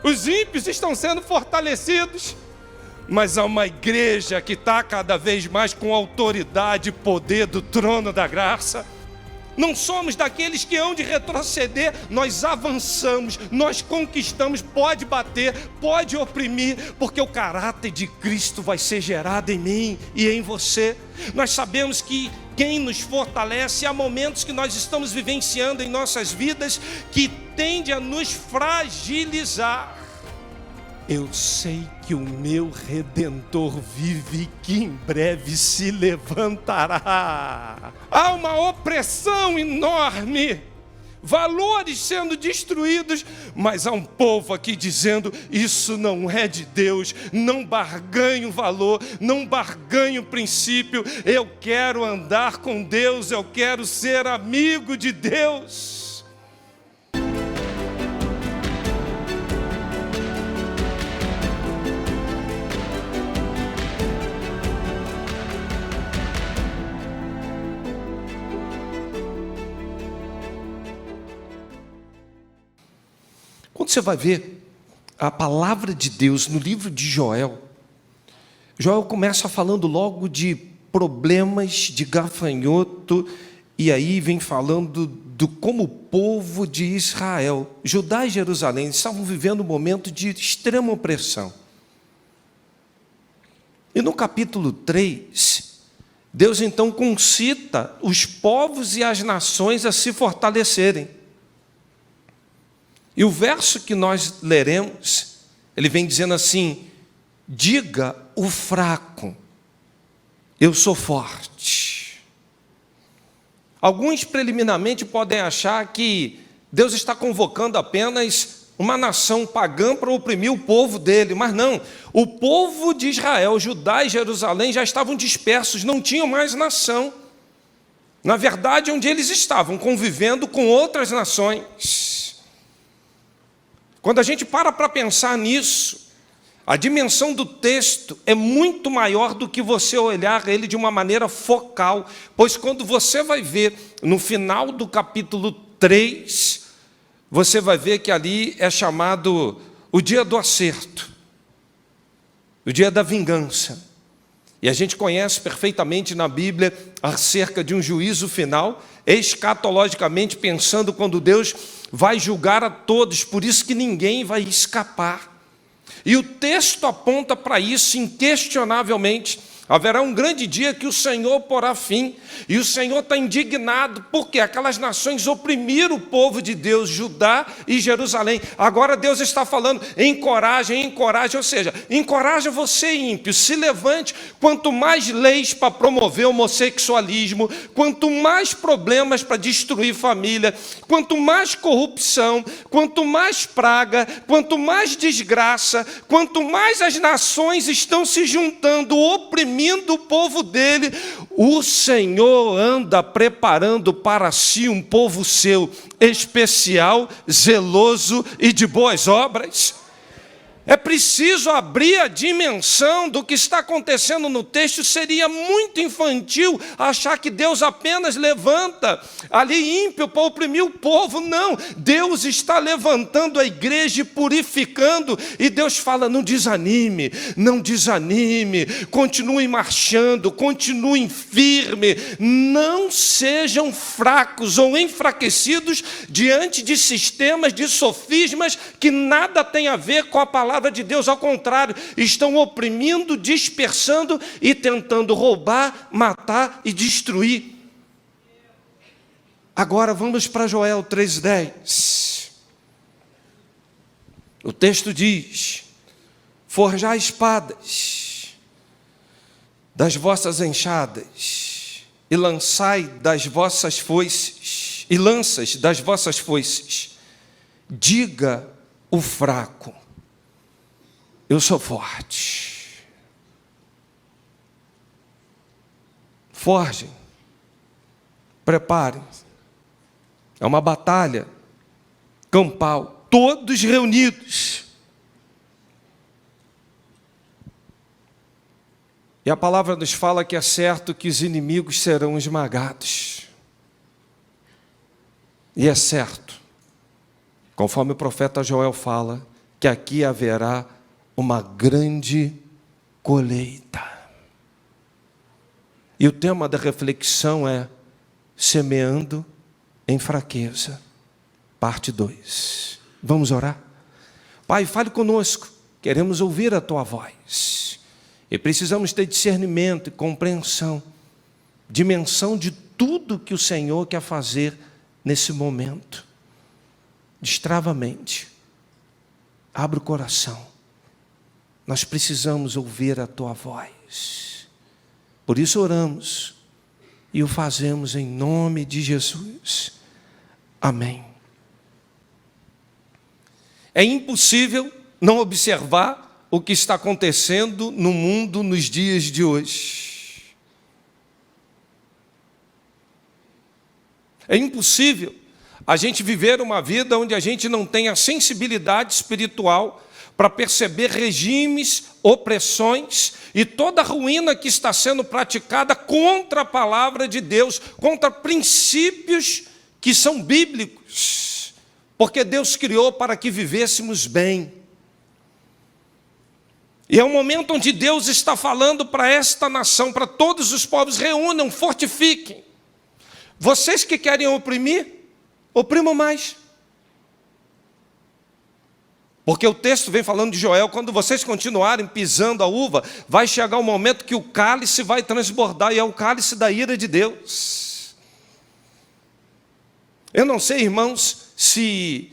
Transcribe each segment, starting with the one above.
Os ímpios estão sendo fortalecidos. Mas há uma igreja que está cada vez mais com autoridade e poder do trono da graça. Não somos daqueles que hão de retroceder, nós avançamos, nós conquistamos. Pode bater, pode oprimir, porque o caráter de Cristo vai ser gerado em mim e em você. Nós sabemos que quem nos fortalece, há momentos que nós estamos vivenciando em nossas vidas que tende a nos fragilizar. Eu sei que o meu Redentor vive e que em breve se levantará. Há uma opressão enorme, valores sendo destruídos, mas há um povo aqui dizendo: isso não é de Deus, não barganho valor, não barganho princípio, eu quero andar com Deus, eu quero ser amigo de Deus. Quando você vai ver a palavra de Deus no livro de Joel, Joel começa falando logo de problemas de gafanhoto, e aí vem falando do como o povo de Israel, Judá e Jerusalém, estavam vivendo um momento de extrema opressão. E no capítulo 3, Deus então concita os povos e as nações a se fortalecerem. E o verso que nós leremos, ele vem dizendo assim: diga o fraco, eu sou forte. Alguns preliminarmente podem achar que Deus está convocando apenas uma nação pagã para oprimir o povo dele, mas não. O povo de Israel, Judá e Jerusalém já estavam dispersos, não tinham mais nação. Na verdade, onde eles estavam convivendo com outras nações. Quando a gente para pensar nisso, a dimensão do texto é muito maior do que você olhar ele de uma maneira focal, pois quando você vai ver no final do capítulo 3, você vai ver que ali é chamado o dia do acerto, o dia da vingança. E a gente conhece perfeitamente na Bíblia acerca de um juízo final, escatologicamente pensando, quando Deus vai julgar a todos, por isso que ninguém vai escapar. E o texto aponta para isso inquestionavelmente. Haverá um grande dia que o Senhor porá fim, e o Senhor está indignado, porque aquelas nações oprimiram o povo de Deus, Judá e Jerusalém. Agora Deus está falando: encorajem, ou seja, encoraja você, ímpio, se levante. Quanto mais leis para promover o homossexualismo, quanto mais problemas para destruir família, quanto mais corrupção, quanto mais praga, quanto mais desgraça, quanto mais as nações estão se juntando, oprimindo o povo dele, o Senhor anda preparando para si um povo seu, especial, zeloso e de boas obras. É preciso abrir a dimensão do que está acontecendo no texto. Seria muito infantil achar que Deus apenas levanta ali ímpio para oprimir o povo. Não, Deus está levantando a igreja e purificando. E Deus fala: não desanime, não desanime, continuem marchando, continuem firmes, não sejam fracos ou enfraquecidos diante de sistemas, de sofismas que nada tem a ver com a palavra de Deus. Ao contrário, estão oprimindo, dispersando e tentando roubar, matar e destruir. Agora vamos para Joel 3,10. O texto diz: forjai espadas das vossas enxadas e lançai das vossas foices, e lanças das vossas foices. Diga o fraco: eu sou forte. Forjem, preparem. É uma batalha campal, todos reunidos. E a palavra nos fala que é certo que os inimigos serão esmagados. E é certo, conforme o profeta Joel fala, que aqui haverá uma grande colheita. E o tema da reflexão é semeando em fraqueza, parte 2. Vamos orar? Pai, fale conosco, queremos ouvir a Tua voz. E precisamos ter discernimento e compreensão, dimensão de tudo que o Senhor quer fazer nesse momento. Destrava a mente, abre o coração. Nós precisamos ouvir a Tua voz. Por isso oramos e o fazemos em nome de Jesus. Amém. É impossível não observar o que está acontecendo no mundo nos dias de hoje. É impossível a gente viver uma vida onde a gente não tenha sensibilidade espiritual para perceber regimes, opressões e toda a ruína que está sendo praticada contra a palavra de Deus, contra princípios que são bíblicos, porque Deus criou para que vivêssemos bem. E é um momento onde Deus está falando para esta nação, para todos os povos: reúnam, fortifiquem. Vocês que querem oprimir, oprimam mais. Porque o texto vem falando de Joel: quando vocês continuarem pisando a uva, vai chegar um momento que o cálice vai transbordar, e é o cálice da ira de Deus. Eu não sei, irmãos, se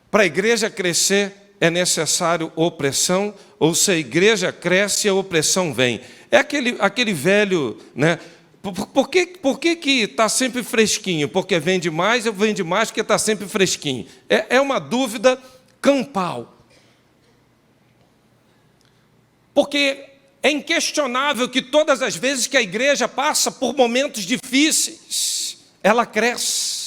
para a igreja crescer é necessário opressão, ou se a igreja cresce e a opressão vem. É aquele velho, né? Por que está sempre fresquinho? Porque vende mais, ou vende mais porque está sempre fresquinho? É uma dúvida campal. Porque é inquestionável que todas as vezes que a igreja passa por momentos difíceis, ela cresce.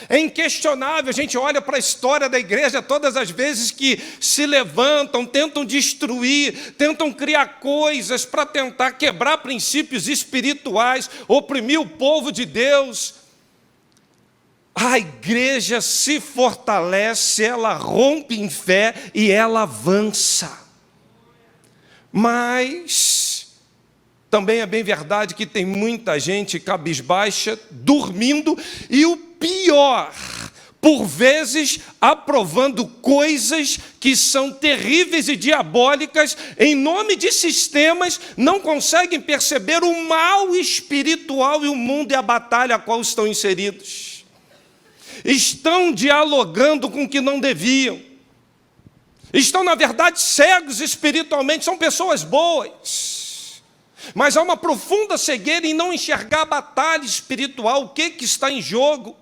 É inquestionável, a gente olha para a história da igreja, todas as vezes que se levantam, tentam destruir, tentam criar coisas para tentar quebrar princípios espirituais, oprimir o povo de Deus, a igreja se fortalece, ela rompe em fé e ela avança. Mas também é bem verdade que tem muita gente cabisbaixa, dormindo, e o pior, por vezes aprovando coisas que são terríveis e diabólicas, em nome de sistemas, não conseguem perceber o mal espiritual e o mundo e a batalha a qual estão inseridos. Estão dialogando com o que não deviam. Estão, na verdade, cegos espiritualmente, são pessoas boas. Mas há uma profunda cegueira em não enxergar a batalha espiritual, o que está em jogo.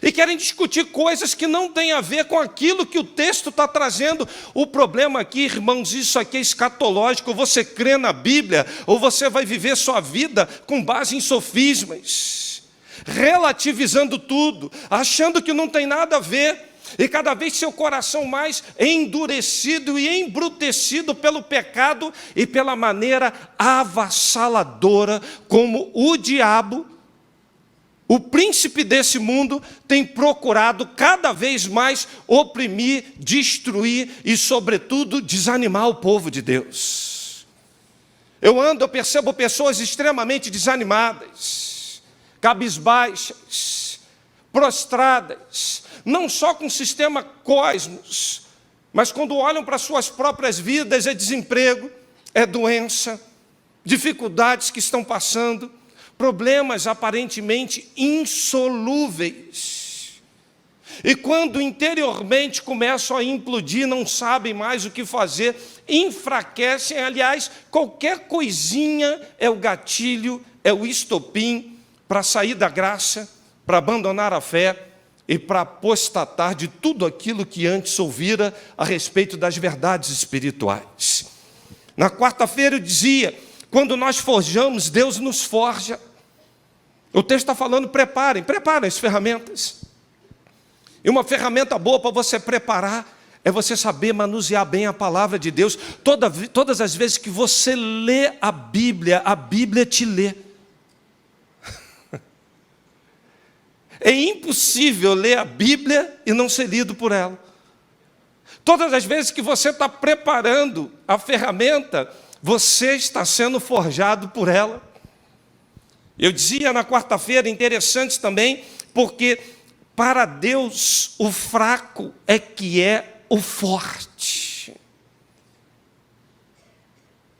E querem discutir coisas que não têm a ver com aquilo que o texto está trazendo. O problema aqui, irmãos, isso aqui é escatológico. Você crê na Bíblia ou você vai viver sua vida com base em sofismas, relativizando tudo, achando que não tem nada a ver. E cada vez seu coração mais endurecido e embrutecido pelo pecado e pela maneira avassaladora como o diabo, o príncipe desse mundo, tem procurado cada vez mais oprimir, destruir e, sobretudo, desanimar o povo de Deus. Eu percebo pessoas extremamente desanimadas, cabisbaixas, prostradas, não só com o sistema cosmos, mas quando olham para suas próprias vidas, é desemprego, é doença, dificuldades que estão passando, problemas aparentemente insolúveis. E quando interiormente começam a implodir, não sabem mais o que fazer, enfraquecem. Aliás, qualquer coisinha é o gatilho, é o estopim para sair da graça, para abandonar a fé e para apostatar de tudo aquilo que antes ouvira a respeito das verdades espirituais. Na quarta-feira eu dizia: quando nós forjamos, Deus nos forja. O texto está falando: preparem as ferramentas. E uma ferramenta boa para você preparar é você saber manusear bem a palavra de Deus. Todas as vezes que você lê a Bíblia te lê. É impossível ler a Bíblia e não ser lido por ela. Todas as vezes que você está preparando a ferramenta, você está sendo forjado por ela. Eu dizia na quarta-feira, interessante também, porque para Deus o fraco é que é o forte.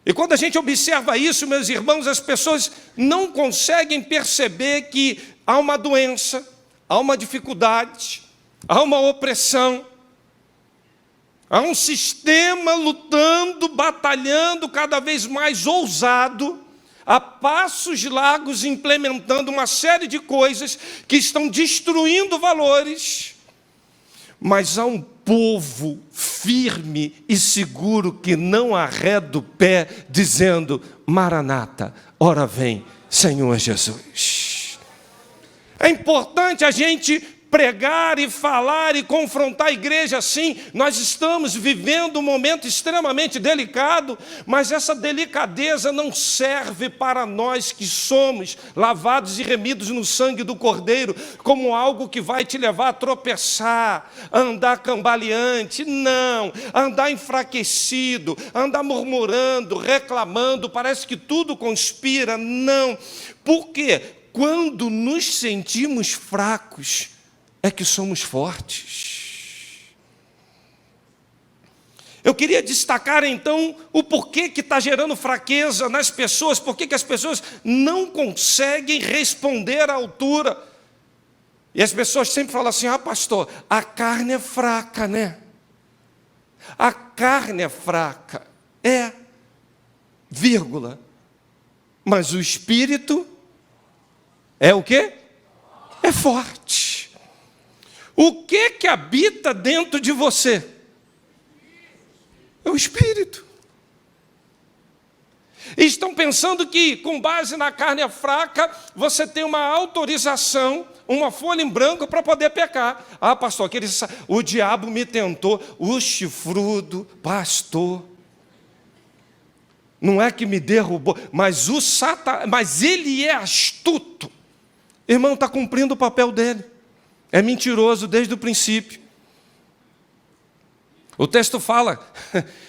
E quando a gente observa isso, meus irmãos, as pessoas não conseguem perceber que há uma doença, há uma dificuldade, há uma opressão, há um sistema lutando, batalhando, cada vez mais ousado, a passos largos, implementando uma série de coisas que estão destruindo valores, mas há um povo firme e seguro que não arreda o pé, dizendo: Maranata, ora vem, Senhor Jesus. É importante a gente pregar e falar e confrontar a igreja assim. Nós estamos vivendo um momento extremamente delicado, mas essa delicadeza não serve para nós que somos lavados e remidos no sangue do Cordeiro, como algo que vai te levar a tropeçar, a andar cambaleante. Não, a andar enfraquecido, a andar murmurando, reclamando, parece que tudo conspira. Não, porque quando nos sentimos fracos, é que somos fortes. Eu queria destacar então o porquê que está gerando fraqueza nas pessoas, porquê que as pessoas não conseguem responder à altura. E as pessoas sempre falam assim: pastor, a carne é fraca, né? A carne é fraca. Vírgula. Mas o espírito é o quê? É forte. O que habita dentro de você? É o Espírito. E estão pensando que, com base na carne fraca, você tem uma autorização, uma folha em branco para poder pecar. Pastor, o diabo me tentou, o chifrudo, pastor. Não é que me derrubou, mas mas ele é astuto. Irmão, está cumprindo o papel dele. É mentiroso desde o princípio. O texto fala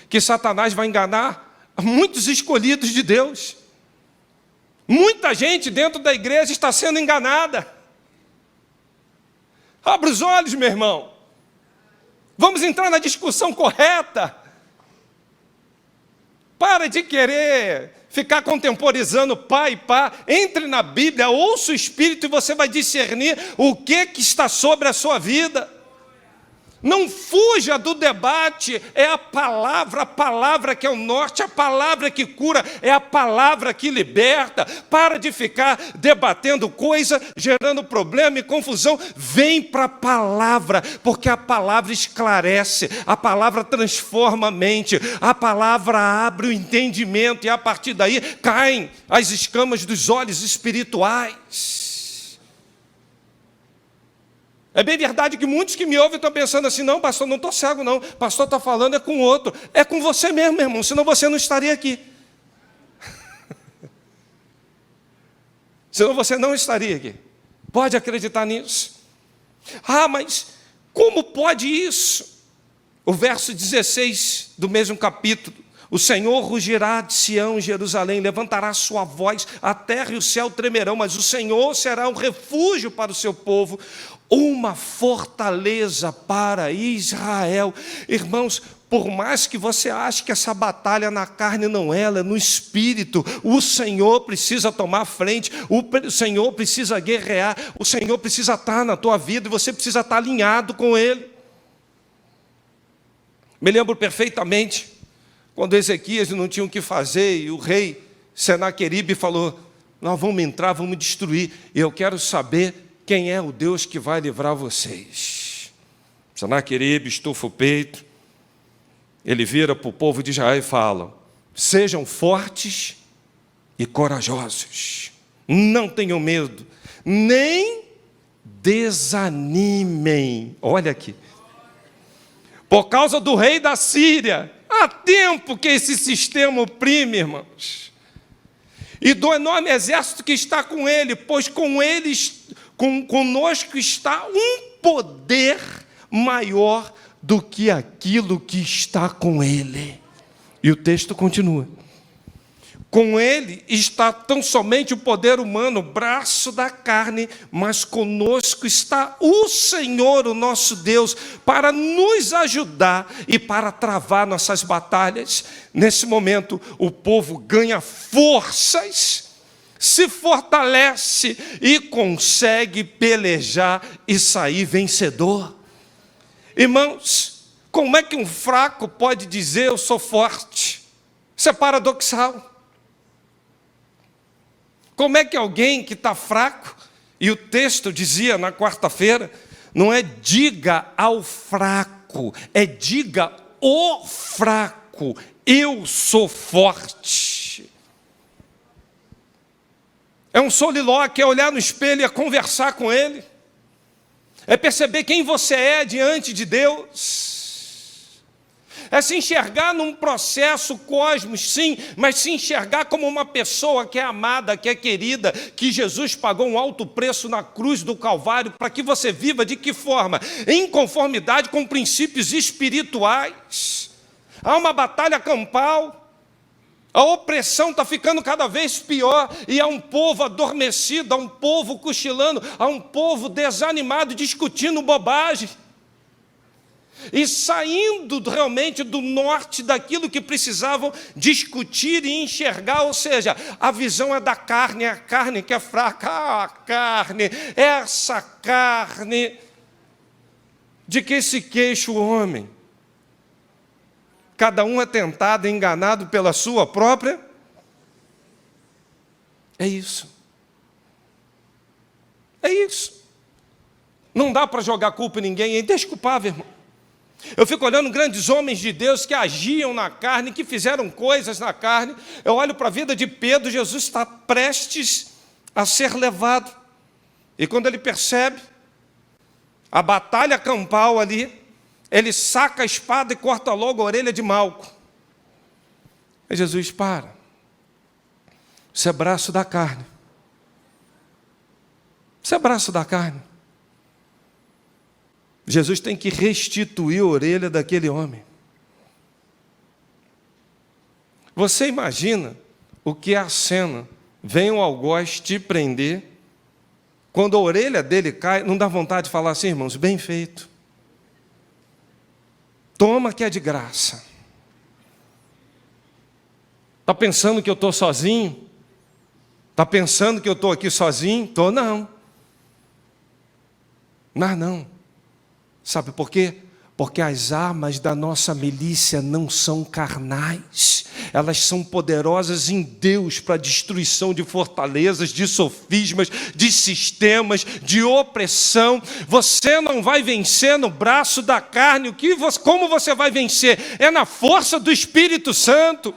que Satanás vai enganar muitos escolhidos de Deus. Muita gente dentro da igreja está sendo enganada. Abra os olhos, meu irmão. Vamos entrar na discussão correta. Para de querer ficar contemporizando pá e pá. Entre na Bíblia, ouça o Espírito e você vai discernir o que está sobre a sua vida. Não fuja do debate. É a palavra que é o norte, a palavra que cura, é a palavra que liberta. Para de ficar debatendo coisa, gerando problema e confusão. Vem para a palavra, porque a palavra esclarece, a palavra transforma a mente, a palavra abre o entendimento, e a partir daí caem as escamas dos olhos espirituais. É bem verdade que muitos que me ouvem estão pensando assim: não, pastor, não estou cego não, pastor está falando é com outro. É com você mesmo, meu irmão, senão você não estaria aqui. Senão você não estaria aqui. Pode acreditar nisso. Mas como pode isso? O verso 16 do mesmo capítulo: o Senhor rugirá de Sião e Jerusalém, levantará sua voz, a terra e o céu tremerão, mas o Senhor será um refúgio para o seu povo, uma fortaleza para Israel. Irmãos, por mais que você ache que essa batalha na carne não é, ela é no espírito. O Senhor precisa tomar frente, o Senhor precisa guerrear, o Senhor precisa estar na tua vida e você precisa estar alinhado com Ele. Me lembro perfeitamente quando Ezequias não tinha o que fazer e o rei Senaqueribe falou: nós vamos entrar, vamos destruir, e eu quero saber quem é o Deus que vai livrar vocês. Senaqueribe estufa o peito, ele vira para o povo de Israel e fala: sejam fortes e corajosos, não tenham medo, nem desanimem. Olha aqui, por causa do rei da Síria. Há tempo que esse sistema oprime, irmãos, e do enorme exército que está com ele, pois conosco está um poder maior do que aquilo que está com ele. E o texto continua. Com ele está tão somente o poder humano, o braço da carne, mas conosco está o Senhor, o nosso Deus, para nos ajudar e para travar nossas batalhas. Nesse momento, o povo ganha forças, se fortalece e consegue pelejar e sair vencedor. Irmãos, como é que um fraco pode dizer eu sou forte? Isso é paradoxal. Como é que alguém que está fraco, e o texto dizia na quarta-feira, não é diga ao fraco, é diga o fraco, eu sou forte. É um solilóquio, é olhar no espelho e é conversar com ele, é perceber quem você é diante de Deus. É se enxergar num processo cosmos, sim, mas se enxergar como uma pessoa que é amada, que é querida, que Jesus pagou um alto preço na cruz do Calvário, para que você viva de que forma? Em conformidade com princípios espirituais. Há uma batalha campal, a opressão está ficando cada vez pior, e há um povo adormecido, há um povo cochilando, há um povo desanimado, discutindo bobagem. E saindo realmente do norte daquilo que precisavam discutir e enxergar, ou seja, a visão é da carne, é a carne que é fraca, a carne, essa carne de que se queixa o homem. Cada um é tentado e enganado pela sua própria. É isso. É isso. Não dá para jogar culpa em ninguém, é indesculpável, irmão. Eu fico olhando grandes homens de Deus que agiam na carne, que fizeram coisas na carne. Eu olho para a vida de Pedro, Jesus está prestes a ser levado. E quando ele percebe a batalha campal ali, ele saca a espada e corta logo a orelha de Malco. Aí Jesus para. Isso é braço da carne. Isso é braço da carne. Jesus tem que restituir a orelha daquele homem. Você imagina o que é a cena? Vem um algoz te prender, quando a orelha dele cai, não dá vontade de falar assim, irmãos, bem feito. Toma que é de graça. Está pensando que eu estou sozinho? Está pensando que eu estou aqui sozinho? Estou não. Mas não. Sabe por quê? Porque as armas da nossa milícia não são carnais. Elas são poderosas em Deus para a destruição de fortalezas, de sofismas, de sistemas, de opressão. Você não vai vencer no braço da carne. Como você vai vencer? É na força do Espírito Santo.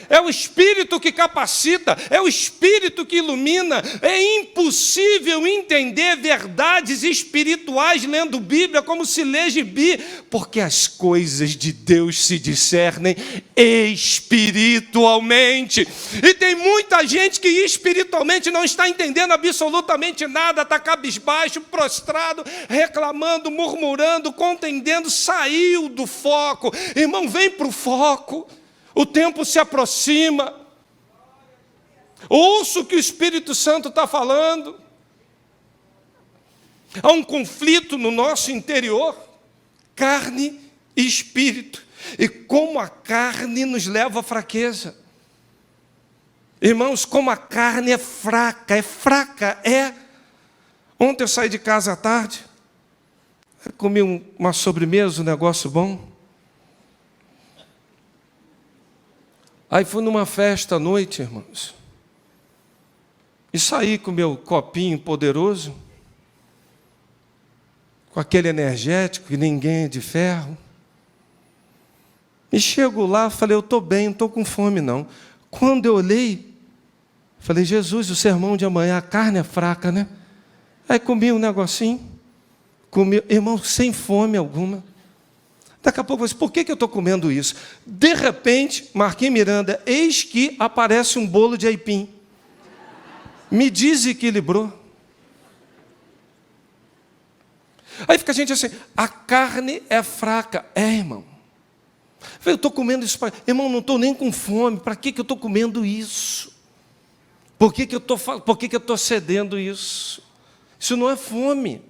É o Espírito que capacita, é o Espírito que ilumina. É impossível entender verdades espirituais lendo Bíblia como se lê gibi, porque as coisas de Deus se discernem espiritualmente. E tem muita gente que espiritualmente não está entendendo absolutamente nada, está cabisbaixo, prostrado, reclamando, murmurando, contendendo, saiu do foco. Irmão, vem para o foco. O tempo se aproxima. Ouça o que o Espírito Santo está falando. Há um conflito no nosso interior, carne e espírito. E como a carne nos leva à fraqueza. Irmãos, como a carne é fraca. Ontem eu saí de casa à tarde, comi uma sobremesa, um negócio bom. Aí fui numa festa à noite, irmãos, e saí com meu copinho poderoso, com aquele energético que ninguém é de ferro. E chego lá, falei, eu estou bem, não estou com fome não. Quando eu olhei, falei, Jesus, o sermão de amanhã, a carne é fraca, né? Aí comi um negocinho, irmão, sem fome alguma. Daqui a pouco eu disse, por que eu estou comendo isso? De repente, Marquinhos Miranda, eis que aparece um bolo de aipim. Me desequilibrou. Aí fica a gente assim, a carne é fraca. Irmão. Eu estou comendo isso para... Irmão, não estou nem com fome. Para que eu estou comendo isso? Por que eu estou cedendo isso? Isso não é fome.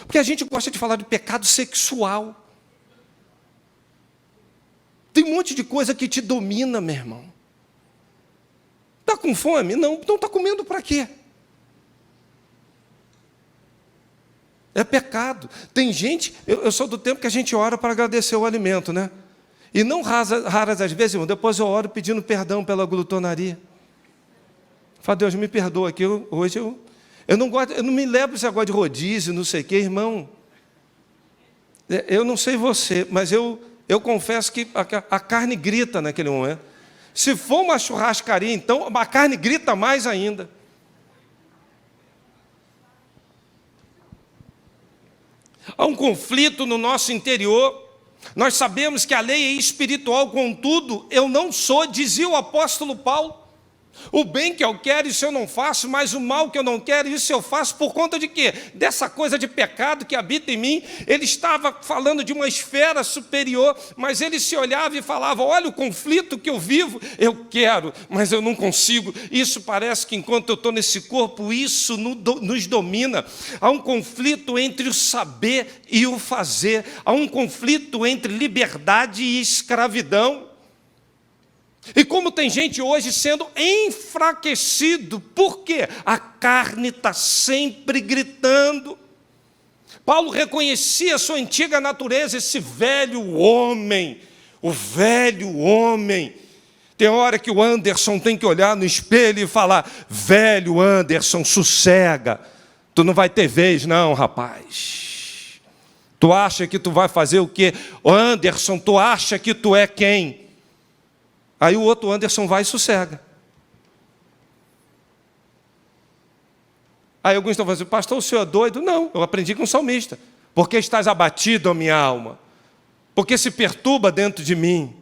Porque a gente gosta de falar de pecado sexual. Tem um monte de coisa que te domina, meu irmão. Está com fome? Não. Então está comendo para quê? É pecado. Tem gente, eu sou do tempo que a gente ora para agradecer o alimento, né? E não raras às vezes, irmão, depois eu oro pedindo perdão pela glutonaria. Fala, Deus, me perdoa aqui, hoje eu não gosto, eu não me lembro se agora de rodízio, não sei o quê, irmão. Eu não sei você, mas eu confesso que a carne grita naquele momento. Se for uma churrascaria, então, a carne grita mais ainda. Há um conflito no nosso interior. Nós sabemos que a lei é espiritual, contudo, eu não sou, dizia o apóstolo Paulo. O bem que eu quero, isso eu não faço, mas o mal que eu não quero, isso eu faço por conta de quê? Dessa coisa de pecado que habita em mim. Ele estava falando de uma esfera superior, mas ele se olhava e falava, olha o conflito que eu vivo, eu quero, mas eu não consigo. Isso parece que enquanto eu estou nesse corpo, isso nos domina. Há um conflito entre o saber e o fazer. Há um conflito entre liberdade e escravidão. E como tem gente hoje sendo enfraquecido, por quê? A carne está sempre gritando. Paulo reconhecia a sua antiga natureza, esse velho homem, o velho homem. Tem hora que o Anderson tem que olhar no espelho e falar, velho Anderson, sossega, tu não vai ter vez não, rapaz. Tu acha que tu vai fazer o quê? Anderson, tu acha que tu é quem? Aí o outro Anderson vai e sossega. Aí alguns estão falando assim, pastor, o senhor é doido? Não, eu aprendi com o salmista. Porque estás abatido, a minha alma? Porque se perturba dentro de mim?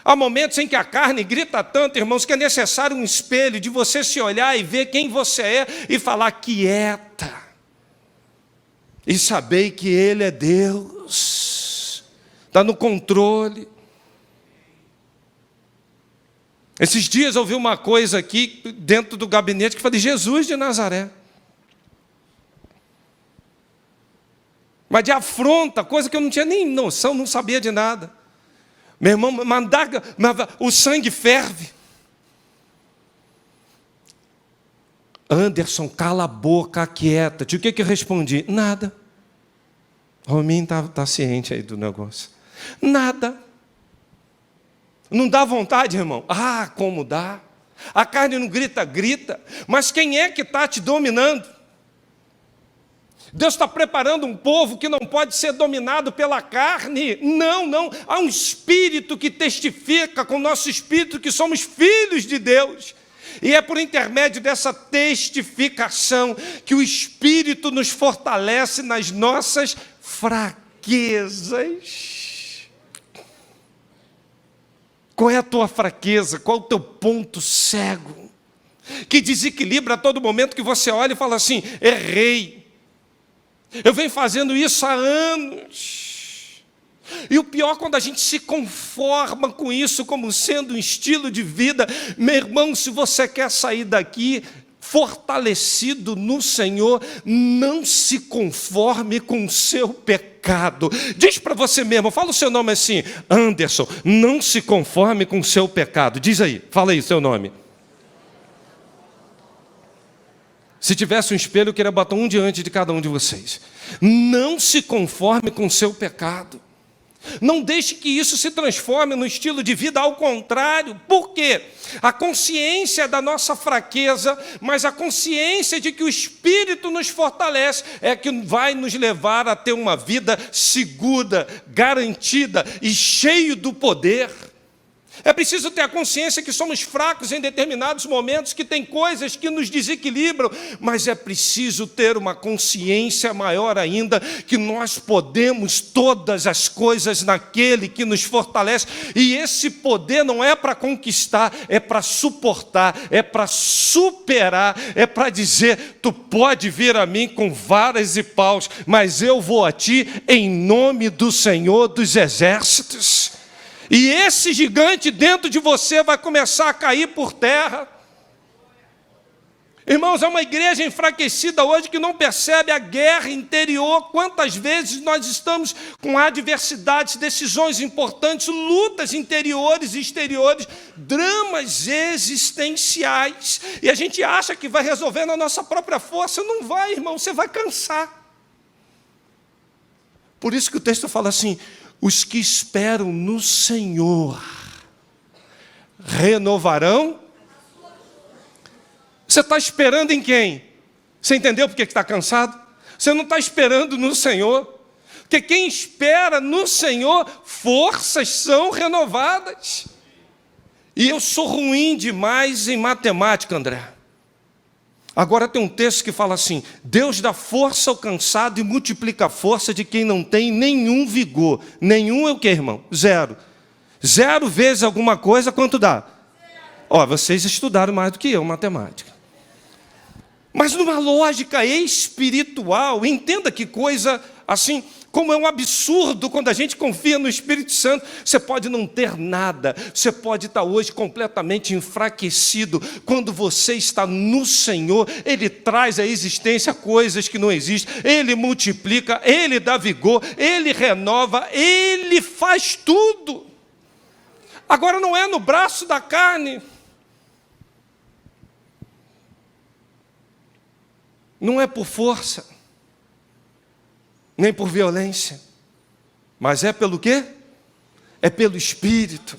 Há momentos em que a carne grita tanto, irmãos, que é necessário um espelho de você se olhar e ver quem você é e falar, quieta. E saber que Ele é Deus. Está no controle. Esses dias eu ouvi uma coisa aqui dentro do gabinete que falei, Jesus de Nazaré. Mas de afronta, coisa que eu não tinha nem noção, não sabia de nada. Meu irmão, o sangue ferve. Anderson, cala a boca, quieta. O que eu respondi? Nada. Rominho está ciente aí do negócio. Nada. Não dá vontade, irmão? Ah, como dá. A carne não grita, grita. Mas quem é que está te dominando? Deus está preparando um povo que não pode ser dominado pela carne. Não. Há um espírito que testifica com o nosso espírito que somos filhos de Deus. E é por intermédio dessa testificação que o Espírito nos fortalece nas nossas fraquezas. Qual é a tua fraqueza? Qual é o teu ponto cego? Que desequilibra a todo momento que você olha e fala assim, errei. Eu venho fazendo isso há anos. E o pior, quando a gente se conforma com isso como sendo um estilo de vida. Meu irmão, se você quer sair daqui fortalecido no Senhor, não se conforme com o seu pecado. Diz para você mesmo, fala o seu nome assim, Anderson, não se conforme com o seu pecado. Diz aí, fala aí o seu nome. Se tivesse um espelho, eu queria botar um diante de cada um de vocês. Não se conforme com o seu pecado. Não deixe que isso se transforme no estilo de vida, ao contrário. Por quê? A consciência da nossa fraqueza, mas a consciência de que o Espírito nos fortalece, é que vai nos levar a ter uma vida segura, garantida e cheio do poder. É preciso ter a consciência que somos fracos em determinados momentos, que tem coisas que nos desequilibram, mas é preciso ter uma consciência maior ainda, que nós podemos todas as coisas naquele que nos fortalece, e esse poder não é para conquistar, é para suportar, é para superar, é para dizer, tu pode vir a mim com varas e paus, mas eu vou a ti em nome do Senhor dos Exércitos. E esse gigante dentro de você vai começar a cair por terra. Irmãos, é uma igreja enfraquecida hoje que não percebe a guerra interior. Quantas vezes nós estamos com adversidades, decisões importantes, lutas interiores e exteriores, dramas existenciais. E a gente acha que vai resolver na nossa própria força. Não vai, irmão, você vai cansar. Por isso que o texto fala assim, os que esperam no Senhor renovarão. Você está esperando em quem? Você entendeu por que está cansado? Você não está esperando no Senhor. Porque quem espera no Senhor, forças são renovadas. E eu sou ruim demais em matemática, André. Agora tem um texto que fala assim, Deus dá força ao cansado e multiplica a força de quem não tem nenhum vigor. Nenhum é o que, irmão? Zero. 0 vezes alguma coisa, quanto dá? Ó, vocês estudaram mais do que eu, matemática. Mas numa lógica espiritual, entenda que coisa assim, como é um absurdo quando a gente confia no Espírito Santo. Você pode não ter nada, você pode estar hoje completamente enfraquecido. Quando você está no Senhor, Ele traz à existência coisas que não existem, Ele multiplica, Ele dá vigor, Ele renova, Ele faz tudo. Agora não é no braço da carne, não é por força, nem por violência, mas é pelo quê? É pelo Espírito.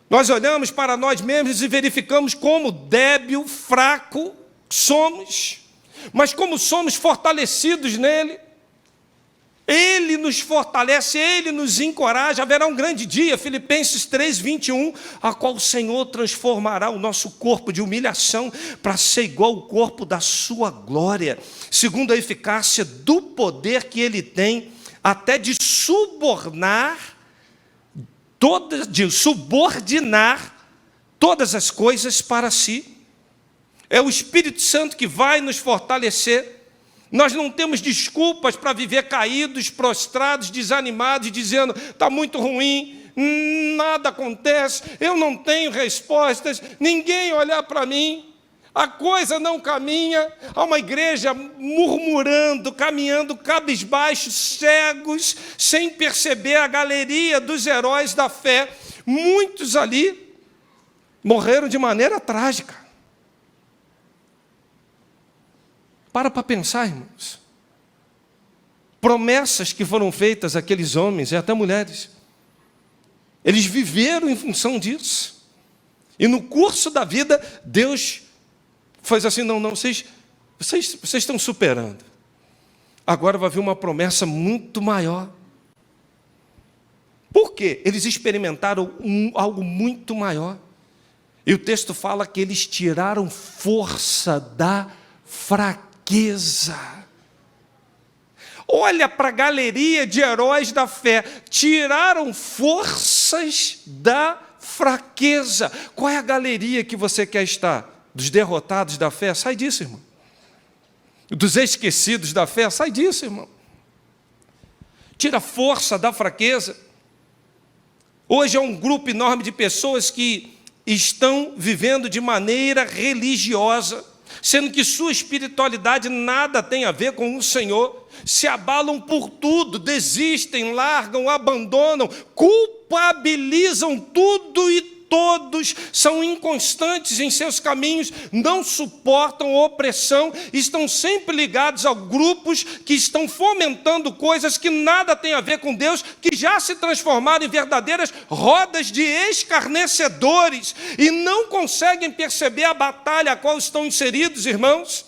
Nós olhamos para nós mesmos e verificamos como débil, fraco somos, mas como somos fortalecidos nele. Ele nos fortalece, Ele nos encoraja. Haverá um grande dia, Filipenses 3:21, a qual o Senhor transformará o nosso corpo de humilhação para ser igual ao corpo da sua glória, segundo a eficácia do poder que Ele tem, até de subordinar todas as coisas para si. É o Espírito Santo que vai nos fortalecer. Nós não temos desculpas para viver caídos, prostrados, desanimados, dizendo, está muito ruim, nada acontece, eu não tenho respostas, ninguém olha para mim, a coisa não caminha. Há uma igreja murmurando, caminhando cabisbaixos, cegos, sem perceber a galeria dos heróis da fé. Muitos ali morreram de maneira trágica. Para pensar, irmãos. Promessas que foram feitas àqueles homens e até mulheres. Eles viveram em função disso. E no curso da vida, Deus faz assim, não, vocês estão superando. Agora vai vir uma promessa muito maior. Por quê? Eles experimentaram algo muito maior. E o texto fala que eles tiraram força da fraqueza. Olha para a galeria de heróis da fé, tiraram forças da fraqueza. Qual é a galeria que você quer estar? Dos derrotados da fé? Sai disso, irmão. Dos esquecidos da fé? Sai disso, irmão. Tira força da fraqueza. Hoje é um grupo enorme de pessoas que estão vivendo de maneira religiosa, sendo que sua espiritualidade nada tem a ver com o Senhor, se abalam por tudo, desistem, largam, abandonam, culpabilizam tudo e todos, são inconstantes em seus caminhos, não suportam opressão, estão sempre ligados a grupos que estão fomentando coisas que nada têm a ver com Deus, que já se transformaram em verdadeiras rodas de escarnecedores, e não conseguem perceber a batalha a qual estão inseridos, irmãos.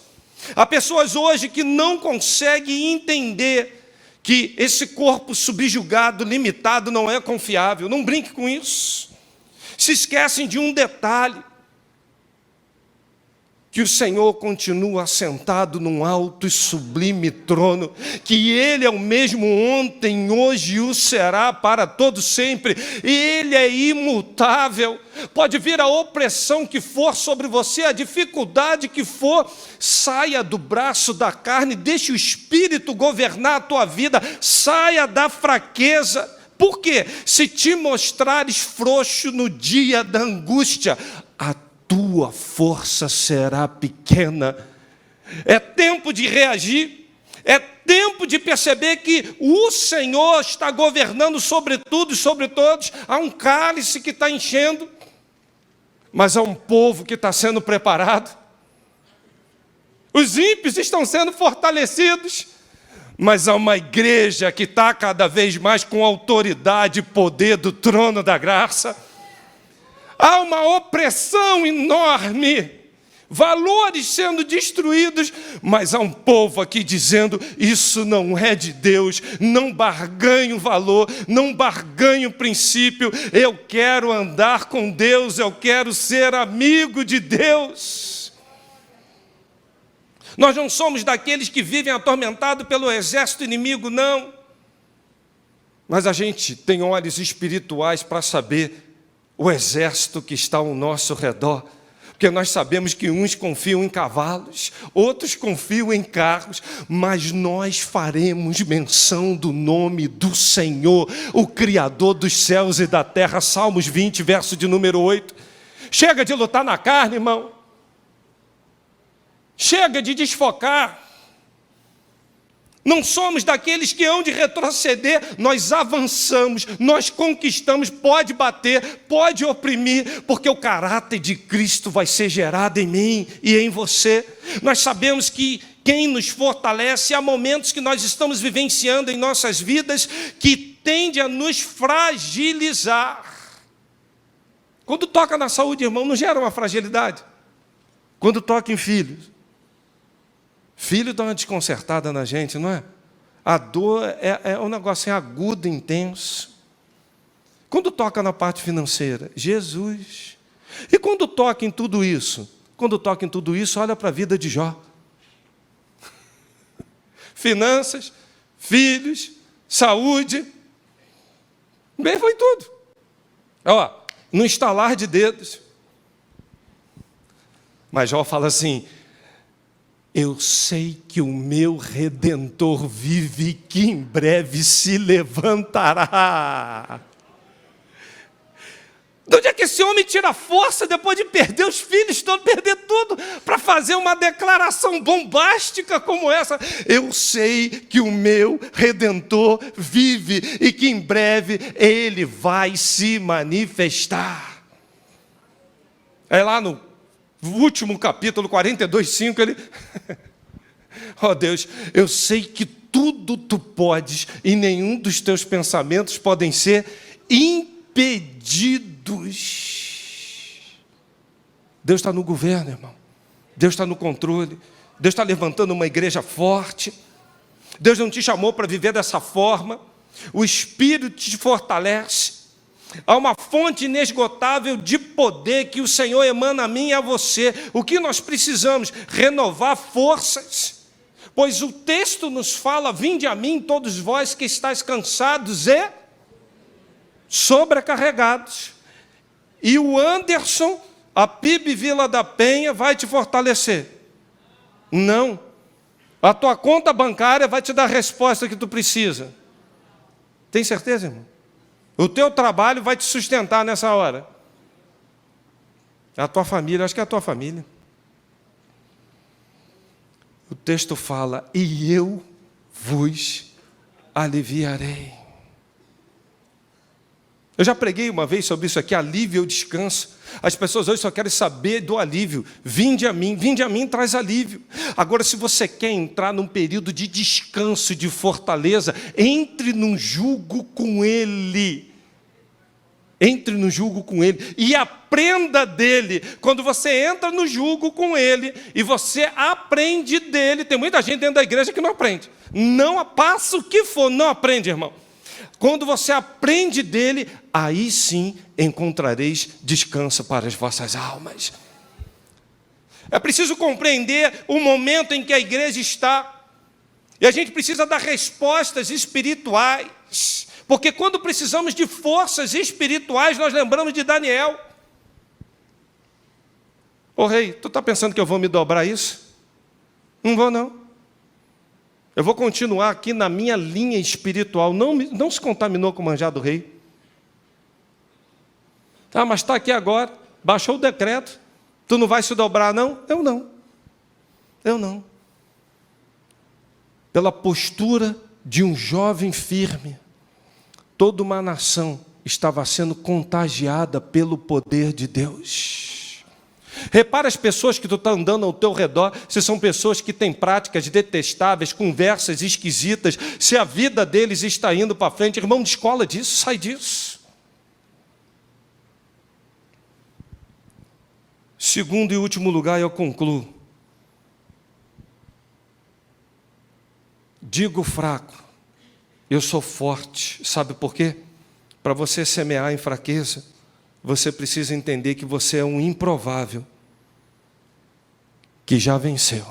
Há pessoas hoje que não conseguem entender que esse corpo subjugado, limitado, não é confiável. Não brinque com isso. Se esquecem de um detalhe: que o Senhor continua assentado num alto e sublime trono, que Ele é o mesmo ontem, hoje e o será para todo sempre. Ele é imutável. Pode vir a opressão que for sobre você, a dificuldade que for, saia do braço da carne, deixe o Espírito governar a tua vida, saia da fraqueza. Por quê? Se te mostrares frouxo no dia da angústia, a tua força será pequena. É tempo de reagir, é tempo de perceber que o Senhor está governando sobre tudo e sobre todos. Há um cálice que está enchendo, mas há um povo que está sendo preparado. Os ímpios estão sendo fortalecidos, mas há uma igreja que está cada vez mais com autoridade e poder do trono da graça. Há uma opressão enorme, valores sendo destruídos, mas há um povo aqui dizendo: isso não é de Deus, não barganho valor, não barganho princípio, eu quero andar com Deus, eu quero ser amigo de Deus. Nós não somos daqueles que vivem atormentados pelo exército inimigo, não. Mas a gente tem olhos espirituais para saber o exército que está ao nosso redor, porque nós sabemos que uns confiam em cavalos, outros confiam em carros, mas nós faremos menção do nome do Senhor, o Criador dos céus e da terra. Salmos 20, verso de número 8. Chega de lutar na carne, irmão. Chega de desfocar. Não somos daqueles que hão de retroceder, nós avançamos, nós conquistamos. Pode bater, pode oprimir, porque o caráter de Cristo vai ser gerado em mim e em você. Nós sabemos que quem nos fortalece, há momentos que nós estamos vivenciando em nossas vidas que tende a nos fragilizar. Quando toca na saúde, irmão, não gera uma fragilidade? Quando toca em filhos, filho dá uma desconcertada na gente, não é? A dor é um negócio agudo, intenso. Quando toca na parte financeira, Jesus. E quando toca em tudo isso? Quando toca em tudo isso, olha para a vida de Jó. Finanças, filhos, saúde. Bem, foi tudo. Ó, no estalar de dedos. Mas Jó fala assim: eu sei que o meu Redentor vive e que em breve se levantará. De onde é que esse homem tira força depois de perder os filhos todos, perder tudo, para fazer uma declaração bombástica como essa? Eu sei que o meu Redentor vive e que em breve Ele vai se manifestar. É lá no último capítulo 42:5, ele... oh Deus, eu sei que tudo tu podes e nenhum dos teus pensamentos podem ser impedidos. Deus está no governo, irmão. Deus está no controle. Deus está levantando uma igreja forte. Deus não te chamou para viver dessa forma. O Espírito te fortalece. Há uma fonte inesgotável de poder que o Senhor emana a mim e a você. O que nós precisamos? Renovar forças. Pois o texto nos fala: vinde a mim todos vós que estáis cansados e sobrecarregados. E o Anderson, a PIB Vila da Penha, vai te fortalecer? Não. A tua conta bancária vai te dar a resposta que tu precisa. Tem certeza, irmão? O teu trabalho vai te sustentar nessa hora. A tua família, acho que é a tua família. O texto fala: e eu vos aliviarei. Eu já preguei uma vez sobre isso aqui, alívio ou descanso. As pessoas hoje só querem saber do alívio. Vinde a mim traz alívio. Agora, se você quer entrar num período de descanso, de fortaleza, entre num jugo com Ele. Entre no jugo com ele e aprenda dele. Quando você entra no jugo com ele e você aprende dele, tem muita gente dentro da igreja que não aprende. Não passa o que for, não aprende, irmão. Quando você aprende dele, aí sim encontrareis descanso para as vossas almas. É preciso compreender o momento em que a igreja está. E a gente precisa dar respostas espirituais. Porque quando precisamos de forças espirituais, nós lembramos de Daniel. Ô rei, tu está pensando que eu vou me dobrar isso? Não vou, não. Eu vou continuar aqui na minha linha espiritual. Não se contaminou com o manjar do rei. Ah, mas está aqui agora. Baixou o decreto. Tu não vai se dobrar, não? Eu não. Eu não. Pela postura de um jovem firme, toda uma nação estava sendo contagiada pelo poder de Deus. Repara as pessoas que tu está andando ao teu redor, se são pessoas que têm práticas detestáveis, conversas esquisitas, se a vida deles está indo para frente. Irmão, descola disso, sai disso. Segundo e último lugar, eu concluo. Digo fraco, eu sou forte. Sabe por quê? Para você semear em fraqueza, você precisa entender que você é um improvável que já venceu.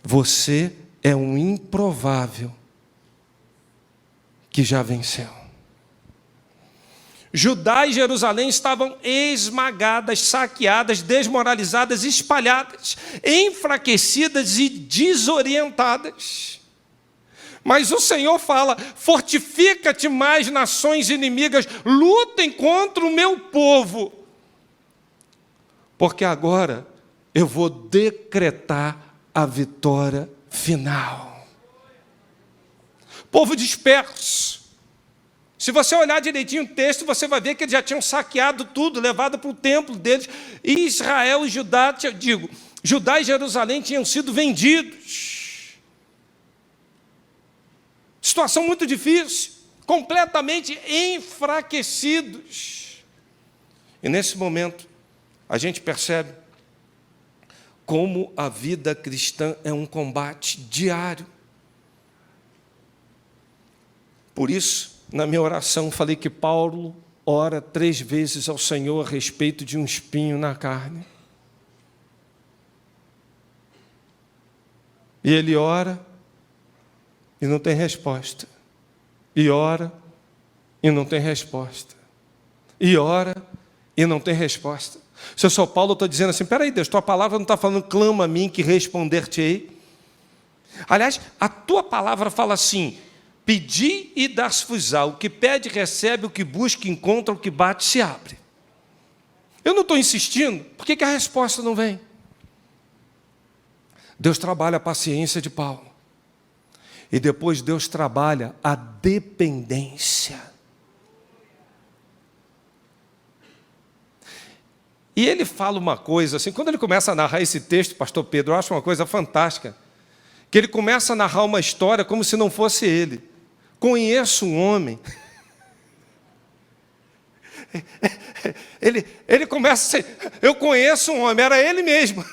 Você é um improvável que já venceu. Judá e Jerusalém estavam esmagadas, saqueadas, desmoralizadas, espalhadas, enfraquecidas e desorientadas. Mas o Senhor fala: fortifica-te mais, nações inimigas, lutem contra o meu povo, porque agora eu vou decretar a vitória final. Povo disperso. Se você olhar direitinho o texto, você vai ver que eles já tinham saqueado tudo, levado para o templo deles. E Israel e Judá, Judá e Jerusalém tinham sido vendidos. Situação muito difícil, completamente enfraquecidos. E nesse momento, a gente percebe como a vida cristã é um combate diário. Por isso, na minha oração, falei que Paulo ora 3 vezes ao Senhor a respeito de um espinho na carne. E ele ora e não tem resposta. E ora e não tem resposta. E ora e não tem resposta. Se eu sou Paulo, eu estou dizendo assim: peraí, Deus, tua palavra não está falando clama a mim que responder-te-ei? Aliás, a tua palavra fala assim: pedi e dar-se-vos-á. O que pede, recebe. O que busca, encontra. O que bate, se abre. Eu não estou insistindo. Por que a resposta não vem? Deus trabalha a paciência de Paulo. E depois Deus trabalha a dependência. E ele fala uma coisa assim, quando ele começa a narrar esse texto, pastor Pedro, eu acho uma coisa fantástica, que ele começa a narrar uma história como se não fosse ele. Conheço um homem. Ele começa assim: eu conheço um homem, era ele mesmo.